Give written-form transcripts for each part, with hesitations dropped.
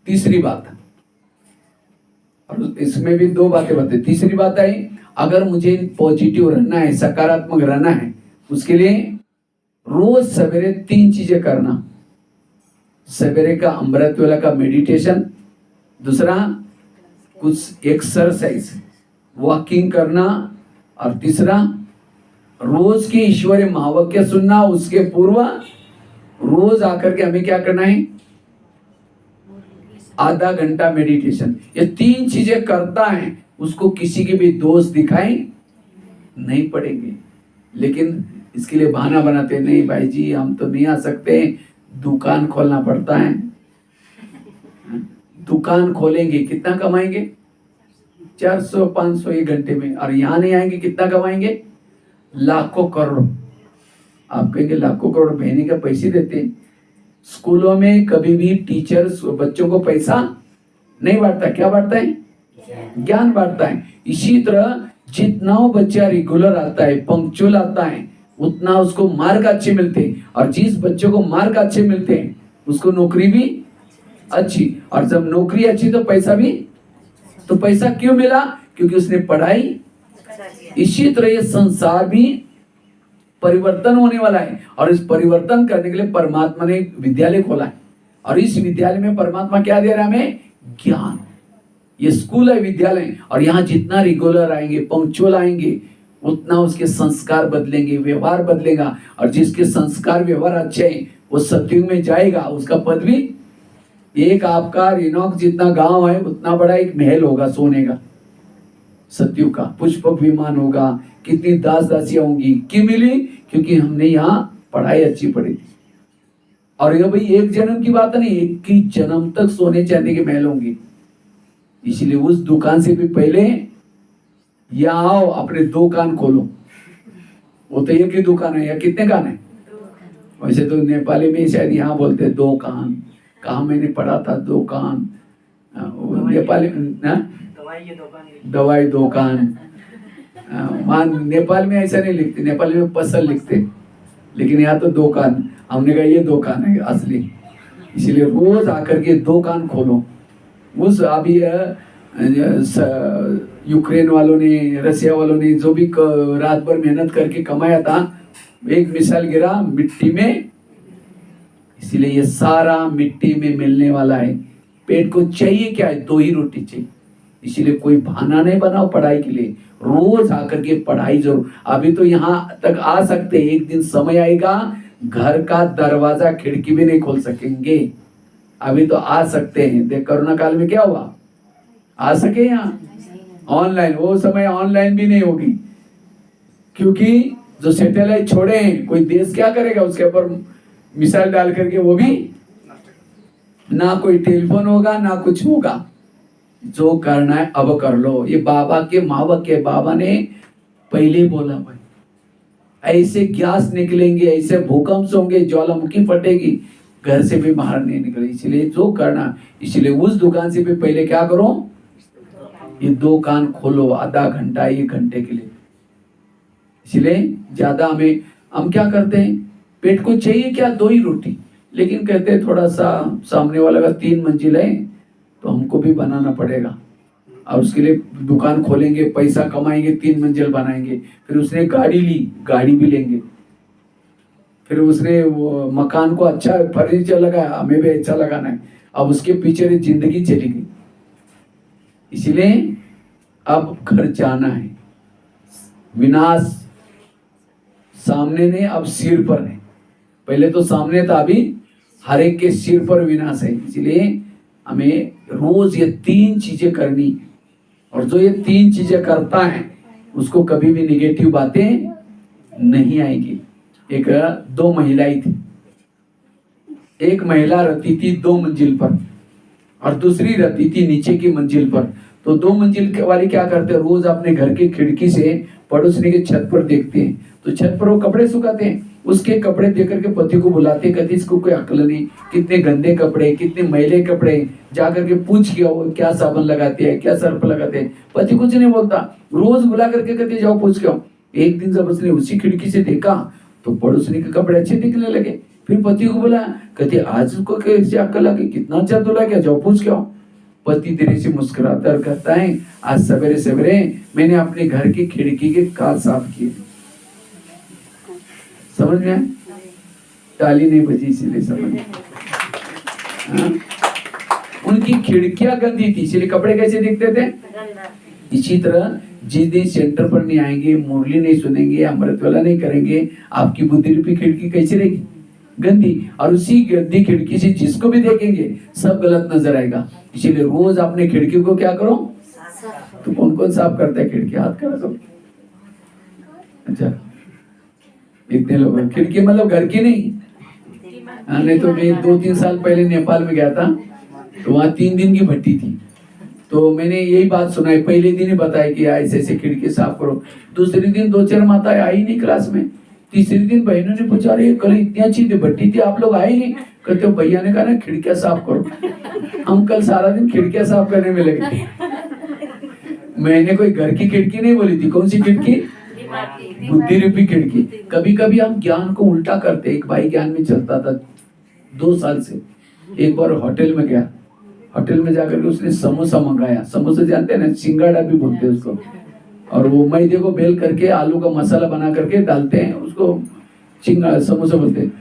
तीसरी बात, और इसमें भी दो बातें बताई। तीसरी बात है, अगर मुझे पॉजिटिव रहना है, सकारात्मक रहना है, उसके लिए रोज सवेरे 3 चीजें करना। सवेरे का अमृत वेला का मेडिटेशन, दूसरा कुछ एक्सरसाइज वॉकिंग करना, और तीसरा रोज के ईश्वरीय महावाक्य सुनना। उसके पूर्व रोज आकर के हमें क्या करना है, आधा घंटा मेडिटेशन। ये 3 चीजें करता है, उसको किसी के भी दोष दिखाई नहीं पड़ेंगे। लेकिन इसके लिए बहाना बनाते, नहीं भाई जी हम तो नहीं आ सकते, दुकान खोलना पड़ता है। दुकान खोलेंगे कितना कमाएंगे, 400-500 एक घंटे में, और यहाँ नहीं आएंगे कितना कमाएंगे, लाखों करोड़। आप कहेंगे लाखों करोड़ महीने का पैसे देते हैं। स्कूलों में कभी भी टीचर्स बच्चों को पैसा नहीं बांटता, क्या बांटता है, ज्ञान बांटता है। इसी तरह जितना बच्चा रेगुलर आता है, पंक्चुअल आता है, उतना उसको मार्क अच्छे मिलते हैं, और जिस बच्चों को मार्क अच्छे मिलते हैं उसको नौकरी भी अच्छी, और जब नौकरी अच्छी तो पैसा भी। तो पैसा क्यों मिला, क्योंकि उसने पढ़ाई। इसी तरह ये संसार भी परिवर्तन होने वाला है, और इस परिवर्तन करने के लिए परमात्मा ने विद्यालय खोला है, और इस विद्यालय में परमात्मा क्या दे रहा है हमें, ज्ञान। ये स्कूल है, विद्यालय है, और यहाँ जितना रेगुलर आएंगे, पंक्चुअल आएंगे, उतना उसके संस्कार बदलेंगे, व्यवहार बदलेगा, और जिसके संस्कार व्यवहार अच्छे हैं वो सतयुग में जाएगा, उसका पद भी। एक आपका रेनॉक जितना गांव है उतना बड़ा एक महल होगा सोने का, सतयुग का पुष्पक विमान होगा, कितनी दास दासियां होंगी। क्यों मिली, क्योंकि हमने यहाँ पढ़ाई अच्छी पढ़ी थी। और ये भाई एक जन्म की बात नहीं, 21 जन्म तक सोने चांदी के महल होंगे। इसलिए उस दुकान से भी पहले यहाँ आओ, अपने 2 कान खोलो। वो तो एक ही दुकान है, या कितने कान है, वैसे तो नेपाली में शायद यहाँ बोलते हैं 2 कान। कहा मैंने पढ़ा था 2 कान, नेपाली दवाई 2 कान। मान नेपाल में ऐसा नहीं लिखते, नेपाल में पसल लिखते, लेकिन यहाँ तो 2 कान। हमने कहा ये 2 कान है असली, इसलिए रोज आकर के 2 कान खोलो। उस अभी यूक्रेन वालों ने, रसिया वालों ने जो भी रात भर मेहनत करके कमाया था, एक मिसाइल गिरा मिट्टी में, इसलिए ये सारा मिट्टी में मिलने वाला है। पेट को चाहिए क्या है, 2 ही रोटी चाहिए। इसीलिए कोई बहाना नहीं बनाओ पढ़ाई के लिए, रोज आकर के पढ़ाई जरूर। अभी तो यहाँ तक आ सकते, एक दिन समय आएगा घर का दरवाजा खिड़की भी नहीं खोल सकेंगे। अभी तो आ सकते हैं, देख कोरोना काल में क्या हुआ, आ सके यहाँ ऑनलाइन। वो समय ऑनलाइन भी नहीं होगी, क्योंकि जो सैटेलाइट छोड़े हैं, कोई देश क्या करेगा उसके ऊपर मिसाइल डाल करके, वो भी ना कोई टेलीफोन होगा ना कुछ होगा। जो करना है अब कर लो। ये बाबा के महावाक्य, बाबा ने पहले बोला भाई, ऐसे गैस निकलेंगे, ऐसे भूकंप होंगे, ज्वालामुखी फटेगी, घर से भी बाहर नहीं निकले। इसलिए जो करना, इसलिए उस दुकान से भी पहले क्या करो, ये 2 कान खोलो, आधा घंटा 1 घंटे के लिए। इसलिए ज्यादा हम क्या करते हैं, पेट को चाहिए क्या, 2 ही रोटी, लेकिन कहते हैं थोड़ा सा सामने वाला का 3 मंजिल है तो हमको भी बनाना पड़ेगा, और उसके लिए दुकान खोलेंगे, पैसा कमाएंगे, 3 मंजिल बनाएंगे। फिर उसने गाड़ी ली, गाड़ी भी लेंगे। फिर उसने वो मकान को अच्छा फर्नीचर लगाया, हमें भी अच्छा लगाना है। अब उसके पीछे जिंदगी चली गई। इसलिए अब घर जाना है, विनाश सामने नहीं, अब सिर पर है। पहले तो सामने था, अभी हर एक के सिर पर विनाश है। इसलिए हमें रोज ये 3 चीजें करनी, और जो ये 3 चीजें करता है उसको कभी भी निगेटिव बातें नहीं आएगी। 2 महिलाएं थी, एक महिला रहती थी 2 मंजिल पर, और दूसरी रहती थी नीचे की मंजिल पर। तो 2 मंजिल वाली क्या करते हैं, रोज अपने घर की खिड़की से पड़ोसनी के छत पर देखते हैं, तो छत पर वो कपड़े सुखाते हैं, उसके कपड़े देख करके पति को बुलाते, कहते इसको कोई अक्ल नहीं, कितने गंदे कपड़े, कितने मैले कपड़े। जा करके पूछ के वो क्या साबुन लगाते हैं, क्या सर्फ लगाते हैं। पति कुछ नहीं बोलता, रोज बुला करके कहते जाओ पूछ के आओ। एक दिन जब उसने उसी खिड़की से देखा तो पड़ोसनी के कपड़े अच्छे दिखने लगे। फिर पति को बोला, कहते आज उसको कैसे अक्ल आ गई, कितना अच्छा दूल्हा, क्या जाओ पूछ के आओ। पति धीरे से मुस्कुराता और कहता है, आज सवेरे सवेरे मैंने अपने घर की खिड़की के कांच साफ किए। समझ में आया? ताली नहीं बजी इसीलिए समझ में। हाँ? उनकी खिड़कियां गंदी थी, इसलिए कपड़े कैसे दिखते थे। इसी तरह जिस दिन सेंटर पर नहीं आएंगे, मुरली नहीं सुनेंगे, अमृत वाला नहीं करेंगे, आपकी बुद्धि रूपी खिड़की कैसी रहेगी, गंदी। और उसी गंदी खिड़की से जिसको भी देखेंगे सब गलत नजर आएगा। इसीलिए रोज अपने खिड़की को क्या करो। तो कौन कौन साफ करता है खिड़की, हाथ खड़ा करो। अच्छा, इतने लोग खिड़की मतलब घर की नहीं। नहीं तो मैं 2-3 साल पहले नेपाल में गया था, तो वहाँ 3 दिन की भट्टी थी। तो मैंने यही बात सुनाई, पहले दिन ही बताया कि ऐसे ऐसे खिड़की साफ करो। दूसरे दिन 2-4 माताएं आई नहीं क्लास में। तीसरे दिन बहनों ने पूछा, अरे कल इतनी अच्छी भट्टी थी, आप लोग आए नहीं। कहते हो भैया ने कहा ना खिड़कियां साफ करो। हम कल सारा दिन खिड़कियां साफ करने में लगे थे। मैंने कोई घर की खिड़की नहीं बोली थी। कौन सी खिड़की? बुद्धि रूपी खिड़की। कभी कभी हम ज्ञान को उल्टा करते। एक भाई ज्ञान में चलता था 2 साल से। एक बार होटल में गया, होटल में जाकर के उसने समोसा मंगाया। समोसा जानते हैं ना, सिंगाड़ा भी बोलते हैं उसको। और वो मैदे को बेल करके आलू का मसाला बना करके डालते हैं, उसको समोसा बोलते हैं।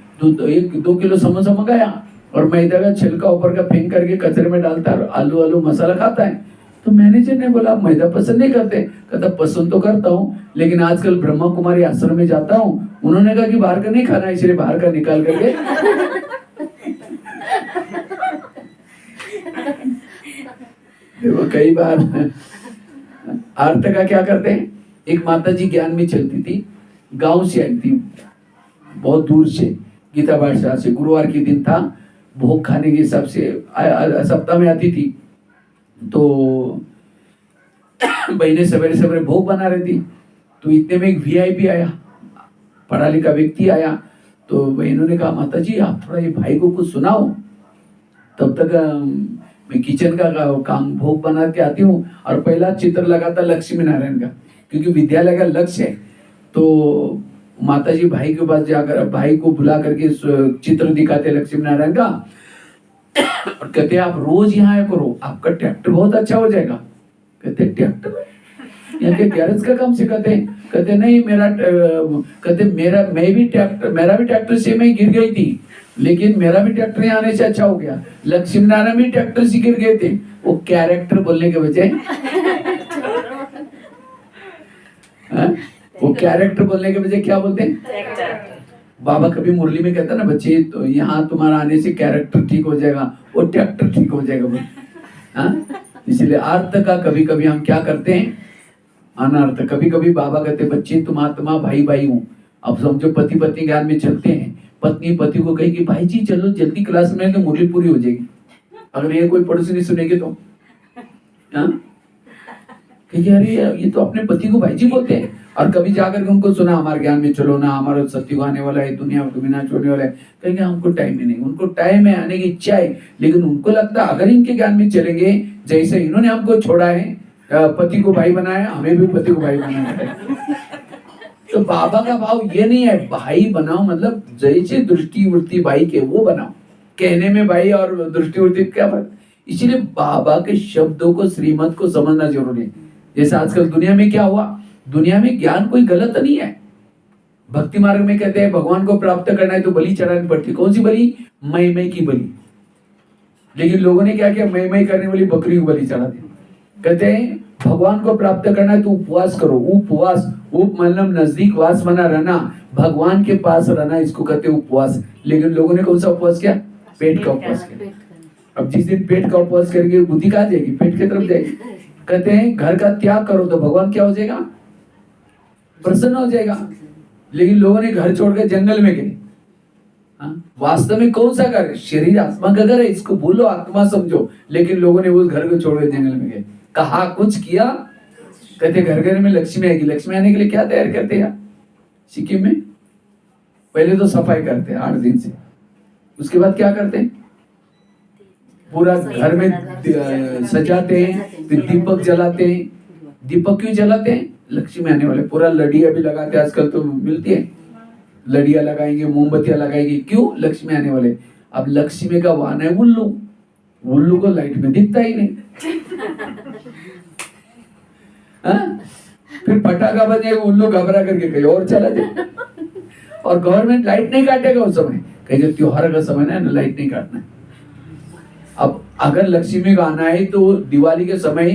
2 किलो समोसा मंगाया और मैदा का छिलका ऊपर का फेंक करके कचरे में डालता है और आलू मसाला खाता है। तो मैनेजर ने बोला, मैदा पसंद नहीं करते? कहता पसंद तो करता हूँ, लेकिन आजकल ब्रह्मा कुमारी आश्रम में जाता हूँ, उन्होंने कहा कि बाहर का नहीं खाना, इसलिए बाहर का निकाल करके। देखो कई बार अर्थ का क्या करते हैं। एक माता जी ज्ञान में चलती थी, गांव से आई थी, बहुत दूर से, गीता बादशाह से। गुरुवार के दिन था, भोग खाने के हिसाब से सप्ताह में आती थी। तो बहने सवेरे सवेरे भोग बना रही थी। तो इतने में एक वीआईपी आया, पढ़ा लिखा व्यक्ति आया। तो बहनों ने कहा, माता जी आप थोड़ा ये भाई को कुछ सुनाओ, तब तक मैं किचन का काम भोग बना के आती हूँ। और पहला चित्र लगाता लक्ष्मी नारायण का, क्योंकि विद्यालय का लक्ष्य है। तो माता जी भाई के पास जाकर भाई को बुला करके चित्र दिखाते लक्ष्मी नारायण का और कहते आप रोज यहाँ आया करो, आपका ट्रैक्टर बहुत अच्छा हो जाएगा। कहते ट्रैक्टर, यहाँ के गैरेज का काम सिखाते हैं। कहते नहीं, मेरा भी ट्रैक्टर से मैं गिर गई थी, लेकिन मेरा भी ट्रैक्टर यहाँ आने से अच्छा हो गया। लक्ष्मी नारायण भी ट्रैक्टर से गिर गए थे। वो कैरेक्टर बोलने के बजाय वो कैरेक्टर बोलने के बजाय क्या बोलते हैं? बाबा कभी मुरली में कहता ना, बच्चे तो यहाँ तुम्हारा आने से कैरेक्टर ठीक हो जाएगा, वो ट्रैक्टर ठीक हो जाएगा। इसलिए अर्थ का कभी कभी हम क्या करते हैं, अनर्थ। कभी कभी बाबा कहते बच्चे तुम आत्मा भाई भाई हूँ। अब समझो पति पत्नी ज्ञान में चलते हैं, पत्नी पति को कहेगी भाई जी चलो जल्दी क्लास में, तो मुरली पूरी हो जाएगी। अगर ये कोई पड़ोसी नहीं सुनेगी तो कहेगी अरे ये तो अपने पति को भाई जी बोलते हैं। और कभी जाकर के उनको सुना हमारे ज्ञान में चलो ना, हमारा सत्युग आने वाला है, दुनिया को बिना छोड़ने वाला है। कहेंगे हमको टाइम ही नहीं। उनको टाइम है, आने की इच्छा है, लेकिन उनको लगता है अगर इनके ज्ञान में चलेंगे, जैसे इन्होंने हमको छोड़ा है, पति को भाई बनाया, हमें भी पति को भाई बनाना है। तो बाबा का भाव ये नहीं है भाई बनाओ, मतलब जैसे दृष्टि वृत्ति भाई के वो बनाओ। कहने में भाई और दृष्टि वृत्ति क्या फर्क। इसीलिए बाबा के शब्दों को, श्रीमत को समझना जरूरी है। जैसे आजकल दुनिया में क्या हुआ, दुनिया में ज्ञान कोई गलत नहीं है। भक्ति मार्ग में कहते हैं भगवान को प्राप्त करना है तो बलि चढ़ानी पड़ती। कौन सी बलि? मैं की बलि। लेकिन लोगों ने क्या किया, मैं करने वाली बकरी को बलि चढ़ा दी। कहते हैं भगवान को प्राप्त करना है तो उपवास करो। उपवास, उप मतलब नजदीक, वास बना रहना, भगवान के पास रहना, इसको कहते हैं उपवास। लेकिन लोगों ने कौन सा उपवास किया? पेट का उपवास किया। अब जिस दिन पेट का उपवास करेंगे बुद्धि कहाँ जाएगी? पेट की तरफ जाएगी। कहते हैं घर का त्याग करो तो भगवान क्या हो जाएगा? प्रसन्न हो जाएगा। लेकिन लोगों ने घर छोड़ के जंगल में गए। वास्तव में कौन सा घर? शरीर आत्मा का घर है, इसको बोलो आत्मा समझो। लेकिन लोगों ने उस घर को छोड़ के जंगल में गए, कहा कुछ किया। कहते घर घर में लक्ष्मी आएगी। लक्ष्मी आने के लिए क्या तैयार करते हैं सिक्किम में? पहले तो सफाई करते हैं 8 दिन से, उसके बाद क्या करते हैं? पूरा घर में सजाते हैं, फिर दीपक जलाते हैं। दीपक क्यों जलाते हैं? लक्ष्मी आने वाले। पूरा लड़िया भी लगाते हैं, आजकल तो मिलती है लड़ियां लगाएंगे, मोमबत्तियां लगाएंगे, क्यों? लक्ष्मी आने वाले। अब लक्ष्मी का वाहन है उल्लू, उल्लू को लाइट में दिखता ही नहीं। हाँ? फिर पटाखा बजेगा, उल्लू घबरा करके कहीं और चला जाए। और गवर्नमेंट लाइट नहीं काटेगा उस समय, कहीं त्योहार का समय है ना, लाइट नहीं काटना है। अब अगर लक्ष्मी का आना है तो दिवाली के समय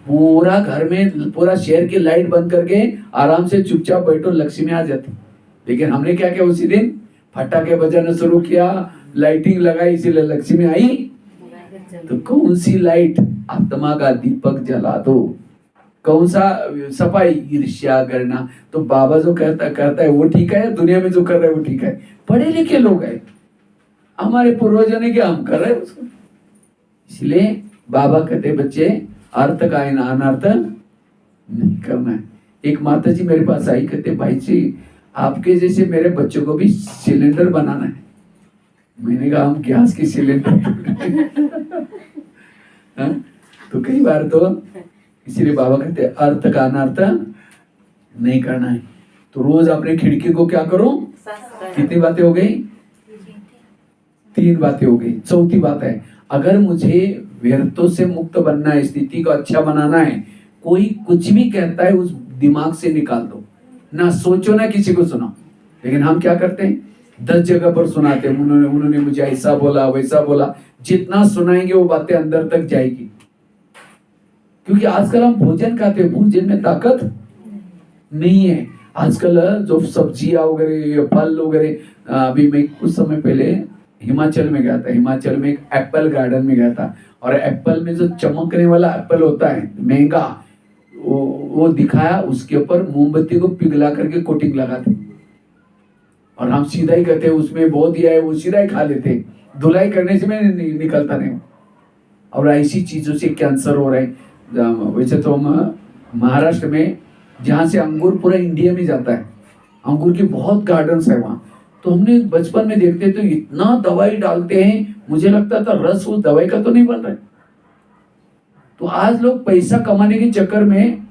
पूरा घर में, पूरा शहर की लाइट बंद करके आराम से चुपचाप बैठो, लक्ष्मी आ जाती। लेकिन हमने क्या किया उसी दिन? फटाके बजाना शुरू किया, लाइटिंग लगाई, इसीलिए लक्ष्मी आई। तो कौन सी लाइट? आत्मा का दीपक जला दो। कौन सा सफाई? ईर्ष्या करना। तो बाबा जो करता है वो ठीक है, दुनिया में जो कर रहा है वो ठीक है? पढ़े लिखे लोग हैं, हमारे पूर्वजों ने क्या, हम कर रहे हैं उसको। इसलिए बाबा कहते बच्चे अर्थ का अनर्थ नहीं करना है। एक माता जी मेरे पास आई, कहते भाई जी आपके जैसे मेरे बच्चों को भी सिलेंडर बनाना है। मैंने कहा हम गैस की सिलेंडर तो कई बार तो इसीलिए बाबा कहते अर्थ का अनर्थ नहीं करना है। तो रोज अपने खिड़की को क्या करो? कितनी बातें हो गई? 3 बातें हो गई। चौथी बात है, अगर मुझे व्यर्थों से मुक्त बनना है, स्थिति को अच्छा बनाना है, कोई कुछ भी कहता है उस दिमाग से निकाल दो, ना सोचो ना किसी को सुनाओ। लेकिन हम क्या करते हैं? 10 जगह पर सुनाते हैं, उन्होंने मुझे ऐसा बोला वैसा बोला। जितना सुनाएंगे वो बातें अंदर तक जाएगी। क्योंकि आजकल हम भोजन खाते हैं, भोजन में ताकत नहीं है। आजकल जो सब्जियां वगैरह, फल वगैरह, अभी मैं कुछ समय पहले हिमाचल में गया था। हिमाचल में एक एप्पल गार्डन में गया था, और एप्पल में जो चमकने वाला एप्पल होता है महंगा, वो दिखाया, उसके ऊपर मोमबत्ती को पिघला करके कोटिंग लगा दी। और हम सीधा ही कहते हैं उसमें बहुत दिया है, वो सीधा ही खा लेते, धुलाई करने से मैं निकलता नहीं। और ऐसी चीजों से कैंसर हो रहा है। वैसे तो हम महाराष्ट्र में, जहाँ से अंगूर पूरा इंडिया में जाता है, अंगूर के बहुत गार्डन्स है वहाँ। तो हमने बचपन में देखते तो इतना दवाई डालते हैं, मुझे लगता था रस वो दवाई का तो नहीं बन रहा है। तो आज लोग पैसा कमाने के चक्कर में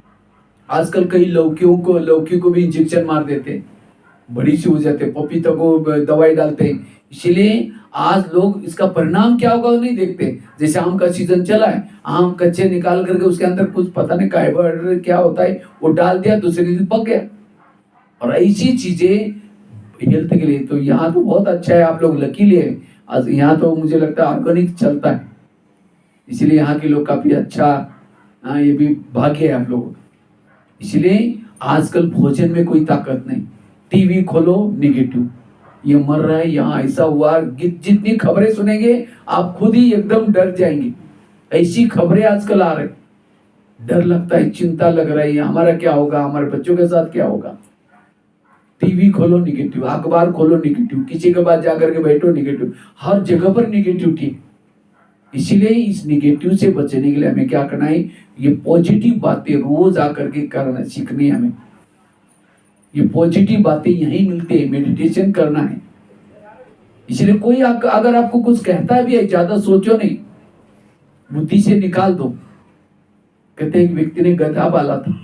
आजकल कई लौकी को भी इंजेक्शन मार देते हैं, बड़ी सी हो जाते, पपीता को दवाई डालते हैं। इसलिए आज लोग इसका परिणाम क्या होगा वो नहीं देखते। जैसे आम का सीजन चला है, आम कच्चे निकाल करके उसके अंदर कुछ पता नहीं कार्बोहाइड्रेट क्या होता है वो डाल दिया, दूसरे दिन पक गया। और ऐसी चीजें हेल्थ के लिए तो यहाँ तो बहुत अच्छा है, आप लोग लकीली है। आज यहाँ तो मुझे लगता है ऑर्गेनिक चलता है, इसलिए यहाँ के लोग काफी अच्छा, ये भी भाग्य है आप लोगों। इसलिए आजकल भोजन में कोई ताकत नहीं। टीवी खोलो निगेटिव, ये मर रहा है, यहाँ ऐसा हुआ, जितनी खबरें सुनेंगे आप खुद ही एकदम डर जाएंगे। ऐसी खबरें आजकल आ रही, डर लगता है, चिंता लग रही है, हमारा क्या होगा, हमारे बच्चों के साथ क्या होगा। टीवी खोलो निगेटिव, अखबार खोलो निगेटिव, किसी के पास जाकर के बैठो निगेटिव, हर जगह पर निगेटिविटी। इसीलिए इस निगेटिव से बचने के लिए हमें क्या करना है? ये पॉजिटिव बातें रोज आकर के करना सीखनी है हमें। ये पॉजिटिव बातें यहीं मिलती है, मेडिटेशन करना है। इसलिए कोई अगर आपको कुछ कहता भी है, ज्यादा सोचो नहीं, बुद्धि से निकाल दो। कहते एक व्यक्ति ने गधा पाला था,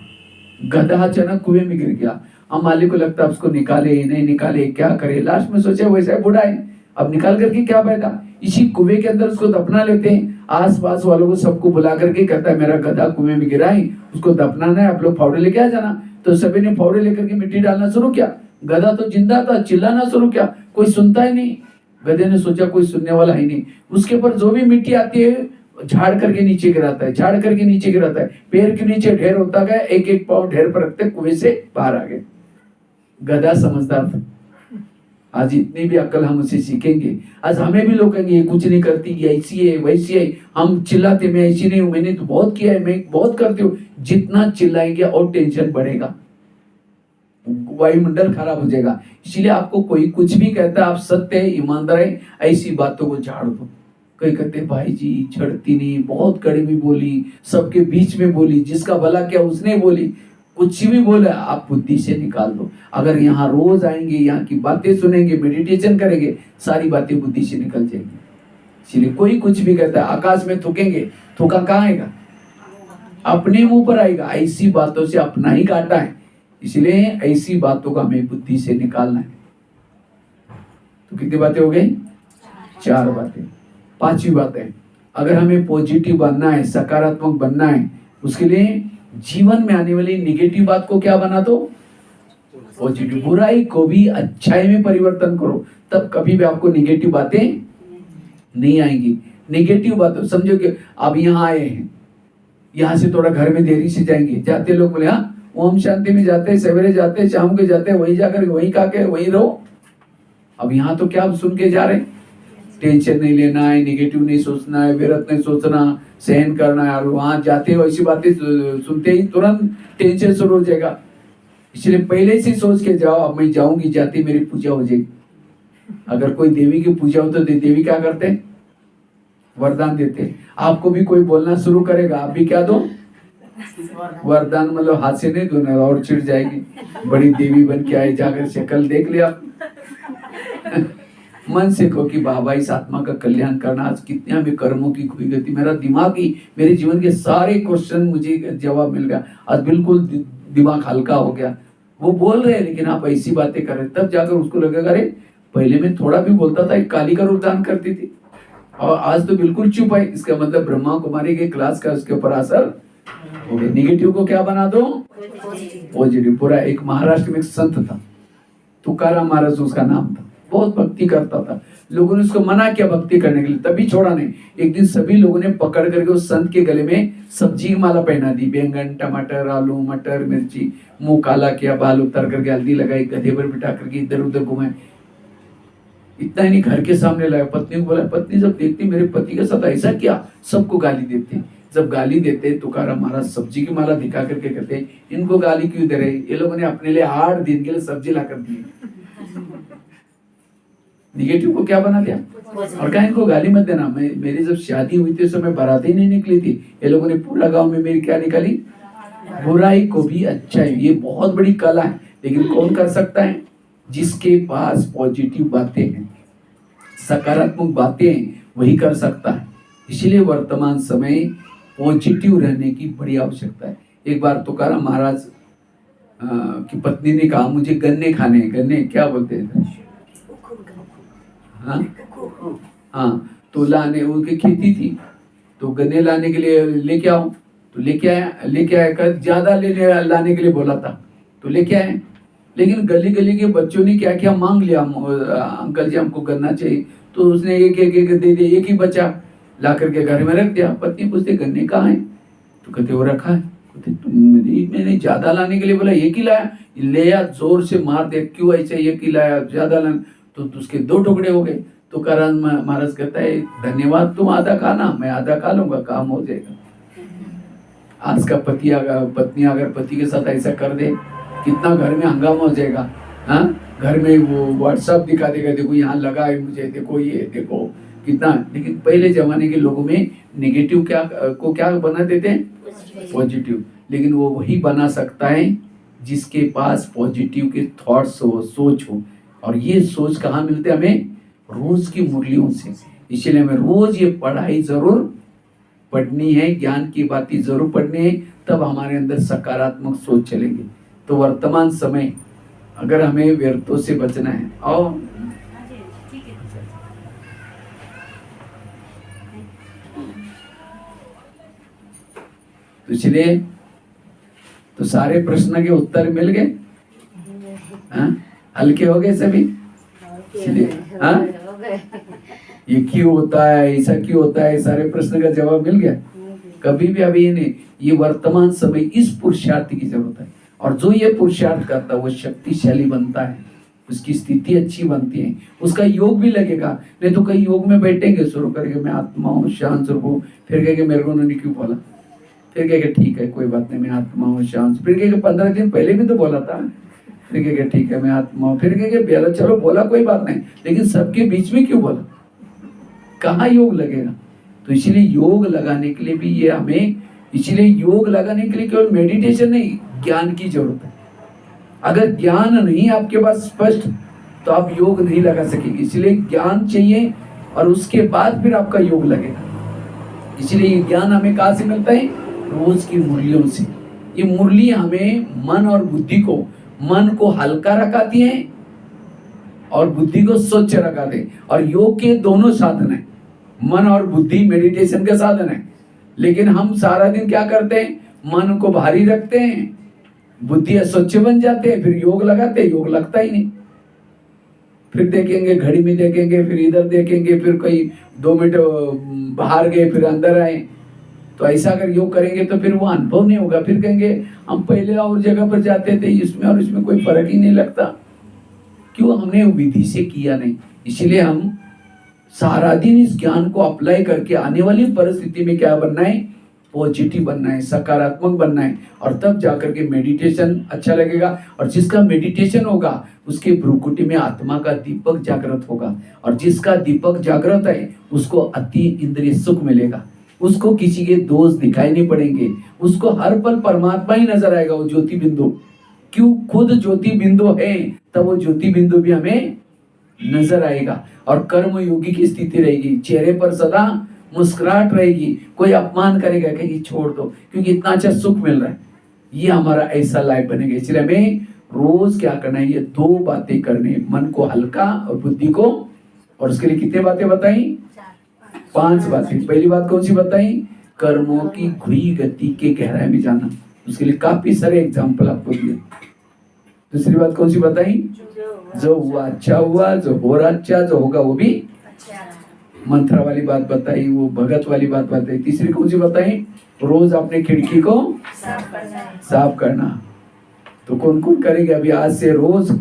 गधा अचानक कुएं में गिर गया। अब मालिक को लगता है उसको निकाले नहीं निकाले, क्या करे। लास्ट में सोचे वैसा बूढ़ा है, अब निकाल करके क्या फायदा। इसी कुएं के अंदर उसको दफना लेते हैं। आस पास वालों को सबको बुला करके कहता है मेरा गधा कुएं में गिरा है, उसको दफनाना है, आप लोग फावड़े लेके आ जाना। तो सभी ने फावड़े लेकर के मिट्टी डालना शुरू किया। गधा तो जिंदा था, चिल्लाना शुरू किया, कोई सुनता ही नहीं। गधे ने सोचा कोई सुनने वाला ही नहीं, उसके ऊपर जो भी मिट्टी आती है झाड़ करके नीचे गिराता है, झाड़ करके नीचे गिराता है। पैर के नीचे ढेर होता गया, एक एक पाँव ढेर पर रखते कुएं से बाहर आ गए। गधा समझदार था। आज इतनी भी अक्ल हम उसे सीखेंगे। आज हमें भी लोग कहेंगे ये कुछ नहीं करती, ये ऐसी है वैसी है, हम चिल्लाते मैं ऐसी नहीं हूं, मैंने तो बहुत किया है, मैं बहुत करती हूँ। जितना चिल्लाएंगे और टेंशन बढ़ेगा, वायुमंडल खराब हो जाएगा। इसलिए आपको कोई कुछ भी कहता है, आप सत्य है, ईमानदार है, ऐसी बातों को झाड़ दो। कई कहते भाई जी छड़ती नहीं, बहुत कड़वी बोली, सबके बीच में बोली, जिसका भला क्या उसने बोली, कुछ भी बोला आप बुद्धि से निकाल दो। अगर यहाँ रोज आएंगे, यहाँ की बातें सुनेंगे, मेडिटेशन करेंगे, सारी बातें बुद्धि से निकल जाएंगी। इसलिए कोई कुछ भी कहता है, आकाश में थूकेंगे, थूका कहाँ आएगा? अपने मुंह पर आएगा। ऐसी बातों से अपना ही काटा है। इसलिए ऐसी बातों का हमें बुद्धि से निकालना है। तो कितनी बातें हो गई? 4 बातें। 5वीं बात है, अगर हमें पॉजिटिव बनना है, सकारात्मक बनना है, उसके लिए जीवन में आने वाली निगेटिव बात को क्या बना दो? पॉजिटिव। बुराई को भी अच्छाई में परिवर्तन करो, तब कभी भी आपको निगेटिव बातें नहीं आएंगी। निगेटिव बात समझो कि आप यहाँ आए हैं, यहाँ से थोड़ा घर में देरी से जाएंगे, जाते लोग बोले हाँ ओम शांति में जाते हैं, सवेरे जाते हैं, शाम को जाते हैं, वहीं जाकर वहीं खा के वहीं रहो। अब यहाँ तो क्या सुन के जा रहे हैं? टेंशन नहीं लेना है, निगेटिव नहीं सोचना है, विरत नहीं सोचना, सहन करना है। और वहां जाते हो ऐसी बातें सुनते ही तुरंत टेंशन शुरू हो जाएगा। इसलिए पहले से सोच के जाओ, अब मैं जाऊंगी, जाती मेरी पूजा हो जाएगी। अगर कोई देवी की पूजा हो तो देवी क्या करते हैं? वरदान देते। आपको भी कोई बोलना शुरू करेगा, आप भी क्या दो? वरदान। मतलब हाथ से नहीं दो, और चिढ़ जाएगी, बड़ी देवी बन के आए, जाकर शक्ल देख लिया। मन से कहो कि बाबा इस आत्मा का कल्याण करना, आज कितने हमें कर्मों की खुई गति, मेरा दिमाग ही, मेरे जीवन के सारे क्वेश्चन मुझे जवाब मिल गया, आज बिल्कुल दिमाग हल्का हो गया। वो बोल रहे हैं लेकिन आप ऐसी बातें कर रहे, तब जाकर उसको लगेगा अरे पहले मैं थोड़ा भी बोलता था, एक काली का रूप धारण करती थी और आज तो बिल्कुल चुप है। इसका मतलब ब्रह्मा कुमारी के क्लास का उसके ऊपर असर हो गया। निगेटिव को क्या बना दो? पॉजिटिव। पूरा एक महाराष्ट्र में एक संत था, तुकाराम महाराज उसका नाम था, बहुत भक्ति करता था। लोगों ने उसको मना किया भक्ति करने के लिए, तभी छोड़ा नहीं। एक दिन सभी लोगों ने पकड़ करके उस संत के गले में सब्जी की माला पहना दी, बैंगन, टमाटर, आलू, मटर, मिर्ची, मुंह काला किया, बाल उतर करके हल्दी लगाई, गधे पर बिठा करके इधर उधर घुमाए। इतना ही नहीं, घर के सामने लाया, पत्नी को बोला, पत्नी जब देखती मेरे पति के साथ ऐसा किया, सबको गाली देती। जब गाली देते तुकाराम महाराज सब्जी की माला दिखा करके कहते, इनको गाली क्यों दे रहे? ये लोगों ने अपने लिए 8 दिन के लिए सब्जी ला कर दी। निगेटिव को क्या बना दिया? और कहा इनको गाली मत देना। मेरी जब शादी हुई थी, समय बारात ही नहीं निकली थी, ये लोगों ने पूरा गांव में मेरी क्या निकाली? बुराई को भी अच्छाई। ये बहुत बड़ी कला है, लेकिन कौन कर सकता है? जिसके पास पॉजिटिव बातें हैं, सकारात्मक बातें हैं, वही कर सकता है। इसलिए वर्तमान समय पॉजिटिव रहने की बड़ी आवश्यकता है। एक बार तुकाराम महाराज की पत्नी ने कहा मुझे गन्ने खाने। गन्ने क्या बोलते हैं? हाँ, तो लाने, उनकी खेती थी, तो गन्ने लाने के लिए लेके आओ, तो लेके आया ज्यादा लाने के लिए बोला था, तो लेके आए। लेकिन गली गली के बच्चों ने क्या क्या मांग लिया, अंकल जी हमको गन्ना चाहिए, तो उसने एक दे दिया, एक ही बचा, ला करके घर में रख दिया। पत्नी पूछते गन्ने कहाँ है? तो कहते वो रखा है। मैंने ज्यादा लाने के लिए बोला, एक ही लाया। ले आ, जोर से मार दे, क्यों ऐसे एक ही लाया, ज्यादा लाने, तो उसके 2 टुकड़े हो गए। तो तुकाराम महाराज कहता है धन्यवाद, तुम आधा खाना, मैं आधा खा लूंगा, काम हो जाएगा। आज का पत्नी अगर पति के साथ ऐसा कर दे, कितना घर में हंगामा हो जाएगा। हाँ, घर में वो व्हाट्सएप दिखा देगा, देखो यहाँ लगा है मुझे, देखो ये देखो कितना। लेकिन पहले जमाने के लोगों में निगेटिव क्या बना देते हैं? पॉजिटिव। लेकिन वो वही बना सकता है जिसके पास पॉजिटिव के थॉट्स हो, सोच हो। और ये सोच कहाँ मिलते हमें? रोज की मुरलियों से। इसलिए हमें रोज ये पढ़ाई जरूर पढ़नी है, ज्ञान की बातें जरूर पढ़नी है, तब हमारे अंदर सकारात्मक सोच चलेगी। तो वर्तमान समय अगर हमें व्यर्थों से बचना है, और तो इसलिए तो सारे प्रश्न के उत्तर मिल गए, हल्के हो गए सभी। इसलिए ये क्यों होता है, ऐसा क्यों होता है, सारे प्रश्न का जवाब मिल गया। कभी भी अभी नहीं, ये वर्तमान समय इस पुरुषार्थ की जरूरत है। और जो ये पुरुषार्थ करता है वो शक्तिशाली बनता है, उसकी स्थिति अच्छी बनती है, उसका योग भी लगेगा। नहीं तो कई योग में बैठेंगे, शुरू करके मैं आत्मा हूँ, शांत स्वरूप हूँ, फिर कहेंगे मेरे को उन्होंने क्यों बोला, फिर कहेंगे ठीक है कोई बात नहीं मैं आत्मा हूँ शांत, फिर कहेंगे 15 दिन पहले भी तो बोला था, फिर कहेंगे ठीक है मैं आत्मा हूँ, फिर कहेंगे चलो बोला कोई बात नहीं, लेकिन सबके बीच में क्यों बोला, कहाँ योग लगेगा। तो इसलिए योग लगाने के लिए भी ये हमें, इसलिए योग लगाने के लिए केवल मेडिटेशन नहीं, ज्ञान की जरूरत है। अगर ज्ञान नहीं आपके पास स्पष्ट, तो आप योग नहीं लगा सकेंगे। इसलिए ज्ञान चाहिए और उसके बाद फिर आपका योग लगेगा। इसलिए ये ज्ञान हमें कहाँ से मिलता है? रोज की मुरलियों से। ये मुरली हमें मन और बुद्धि को, मन को हल्का रखाती है और बुद्धि को स्वच्छ रखा दे। और योग के दोनों साधन है, मन और बुद्धि मेडिटेशन का साधन है। लेकिन हम सारा दिन क्या करते हैं, मन को भारी रखते हैं, बुद्धि अस्वच्छ बन जाते हैं, फिर योग लगाते हैं, योग लगता ही नहीं। फिर देखेंगे घड़ी में, देखेंगे फिर इधर देखेंगे, फिर कोई 2 मिनट बाहर गए फिर अंदर आए। तो ऐसा अगर योग करेंगे तो फिर वो अनुभव नहीं होगा। फिर कहेंगे हम पहले और जगह पर जाते थे, इसमें और इसमें कोई फर्क ही नहीं लगता। क्यों? हमने विधि से किया नहीं। इसलिए हम सारा दिन इस ज्ञान को अप्लाई करके आने वाली परिस्थिति में क्या बनना है, पॉजिटिव बनना है, सकारात्मक बनना है। और तब जाकर के मेडिटेशन अच्छा लगेगा। और जिसका मेडिटेशन होगा उसके भ्रुकुटी में आत्मा का दीपक जागृत होगा। और जिसका दीपक जागृत है उसको अति इंद्रिय सुख मिलेगा, उसको किसी के दोष दिखाई नहीं पड़ेंगे, उसको हर पल परमात्मा ही नजर आएगा, वो ज्योति बिंदु। क्यों? खुद ज्योति बिंदु है, तब वो ज्योति बिंदु भी हमें नजर आएगा। और कर्म योगी की स्थिति रहेगी, चेहरे पर सदा मुस्कुराहट रहेगी। कोई अपमान करेगा कहीं छोड़ दो, क्योंकि इतना अच्छा सुख मिल रहा है। ये हमारा ऐसा लाइफ बनेगा। इसलिए हमें रोज क्या करना है, ये 2 बातें करनी, मन को हल्का और बुद्धि को। और उसके लिए कितने बातें बताई? 5 बातें। पहली बात कौन सी बताई? कर्मों की घुई गति के गहराई में जाना। उसके लिए काफी सारे एग्जाम्पल आपको दिए। दूसरी बात कौन सी बताई? जो हुआ अच्छा हुआ, जो हो रहा अच्छा, जो होगा वो भी मंत्र वाली बात बताई, वो भगत वाली बात बताई। तीसरी कौन सी बताई? रोज अपने खिड़की को साफ करना। तो कौन कौन करेगा अभी आज से रोज?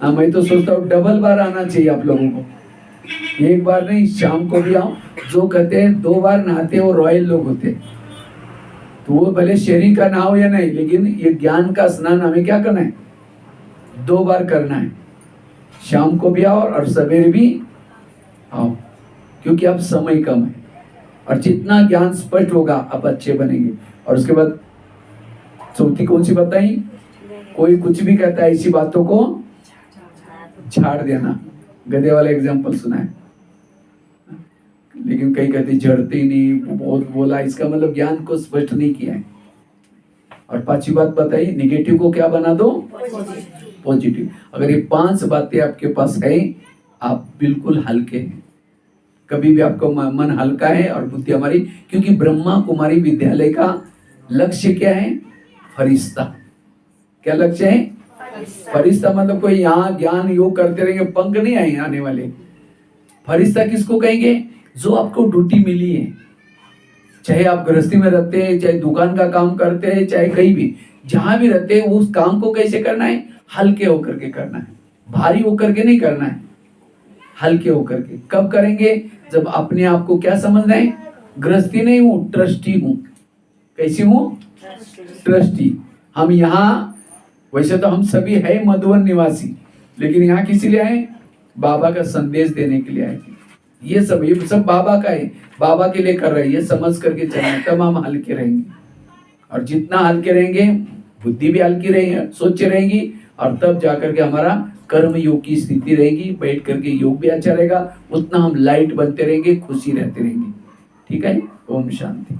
मैं तो सोचता हूँ डबल बार आना चाहिए आप लोगों को, एक बार नहीं, शाम को भी आओ। जो कहते हैं 2 बार नहाते वो रॉयल लोग होते, तो वो भले शरीर का नहाओ या नहीं, लेकिन ये ज्ञान का स्नान हमें क्या करना है, 2 बार करना है। शाम को भी आओ और सवेरे भी आओ, क्योंकि अब समय कम है। और जितना ज्ञान स्पष्ट होगा अब अच्छे बनेंगे। और उसके बाद चौथी कौन सी बताई? कोई कुछ भी कहता है इसी बातों को झाड़ देना। गधे वाला एग्जाम्पल सुना है, लेकिन कई कहते जड़ते ही नहीं, बहुत बोला, इसका मतलब ज्ञान को स्पष्ट नहीं किया है। और 5वीं बात बताई, निगेटिव को क्या बना दो, पॉजिटिव। अगर ये 5 बातें आपके पास है, आप बिल्कुल हल्के हैं। कभी भी आपको मन हल्का है और बुद्धि हमारी, क्योंकि ब्रह्मा कुमारी विद्यालय का लक्ष्य क्या है, फरिश्ता। क्या लक्ष्य है? फरिश्ता मतलब कोई यहाँ ज्ञान योग करते रहेंगे, पंख नहीं आए आने वाले। फरिश्ता किसको कहेंगे? जो आपको ड्यूटी मिली है, चाहे आप गृहस्थी में रहते हैं, चाहे दुकान का काम करते हैं, चाहे कहीं भी जहां भी रहते हैं, उस काम को कैसे करना है, हल्के होकर के करना है, भारी होकर के नहीं करना है, हल्के होकर के। कब करेंगे? जब अपने आप को क्या समझना है, गृहस्थी नहीं हूं, ट्रस्टी हूं। कैसी हूं? ट्रस्टी। हम यहाँ वैसे तो हम सभी है मधुवन निवासी, लेकिन यहाँ किस लिए आए? बाबा का संदेश देने के लिए आए। ये सब बाबा का है, बाबा के लिए कर रहे हैं, ये समझ करके चलना, तब हम हल्के रहेंगे। और जितना हल्के रहेंगे, बुद्धि भी हल्की रहेगी, सोच रहेगी, और तब जाकर के हमारा कर्म योग की स्थिति रहेगी, बैठ करके योग भी अच्छा रहेगा, उतना हम लाइट बनते रहेंगे, खुशी रहते रहेंगे। ठीक है? ओम शांति।